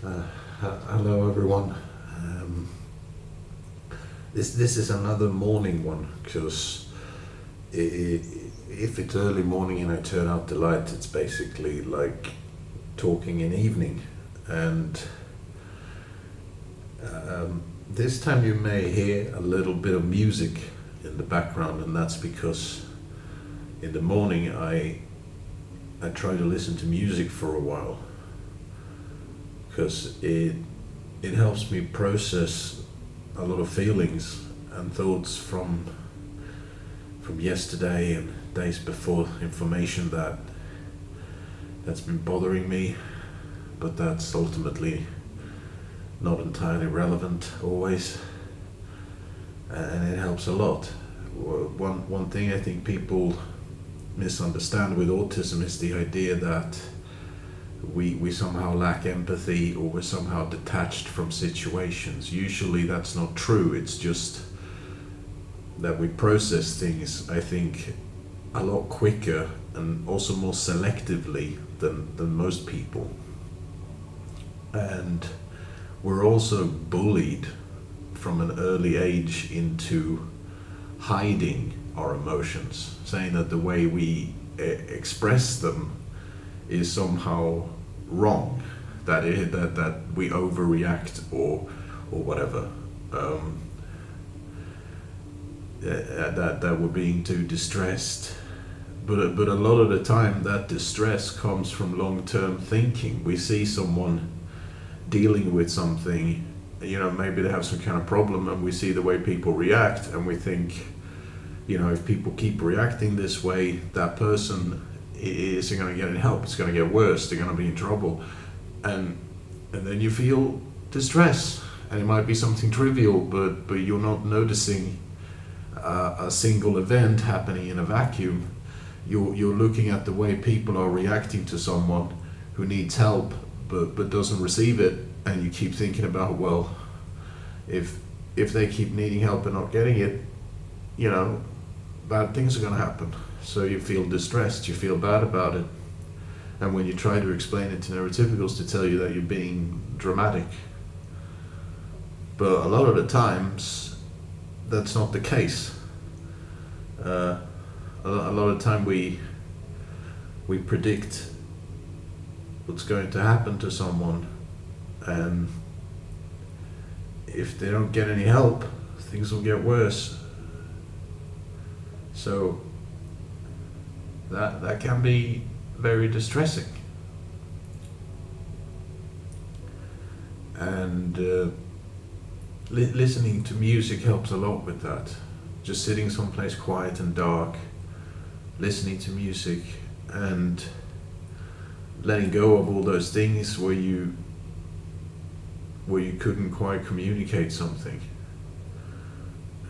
Hello everyone. Um, this is another morning one because if it's early morning and I turn out the light, it's basically like talking in evening. And this time you may hear a little bit of music in the background, and that's because in the morning I try to listen to music for a while because it helps me process a lot of feelings and thoughts from yesterday and days before, information that's been bothering me, but that's ultimately not entirely relevant always, and it helps a lot. One thing I think people misunderstand with autism is the idea that we somehow lack empathy or we're somehow detached from situations. Usually that's not true. It's just that we process things, I think, a lot quicker and also more selectively than most people. And we're also bullied from an early age into hiding our emotions, saying that the way we express them is somehow wrong, that we overreact or whatever, that we're being too distressed. But a lot of the time that distress comes from long-term thinking. We see someone dealing with something, maybe they have some kind of problem, and we see the way people react, and we think, if people keep reacting this way, that person isn't going to get any help. It's going to get worse. They're going to be in trouble, and then you feel distress, and it might be something trivial, but you're not noticing a single event happening in a vacuum. You're looking at the way people are reacting to someone who needs help but doesn't receive it, and you keep thinking about, well, if they keep needing help and not getting it, bad things are going to happen. So you feel distressed, you feel bad about it. And when you try to explain it to neurotypicals, to tell you that you're being dramatic. But a lot of the times, that's not the case. A lot of the time we predict what's going to happen to someone, and if they don't get any help, things will get worse. So that can be very distressing. And listening to music helps a lot with that. Just sitting someplace quiet and dark, listening to music, and letting go of all those things where you couldn't quite communicate something,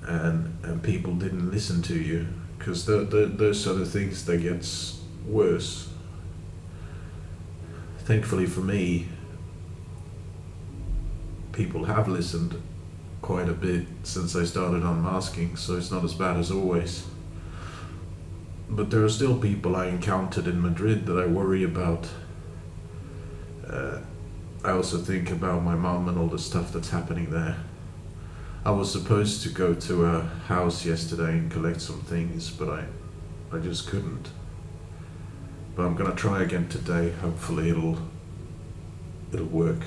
and people didn't listen to you, because those are the things that gets worse. Thankfully for me, people have listened quite a bit since I started unmasking, so it's not as bad as always. But there are still people I encountered in Madrid that I worry about. I also think about my mom and all the stuff that's happening there. I was supposed to go to a house yesterday and collect some things, but I just couldn't. But I'm gonna try again today. Hopefully it'll work.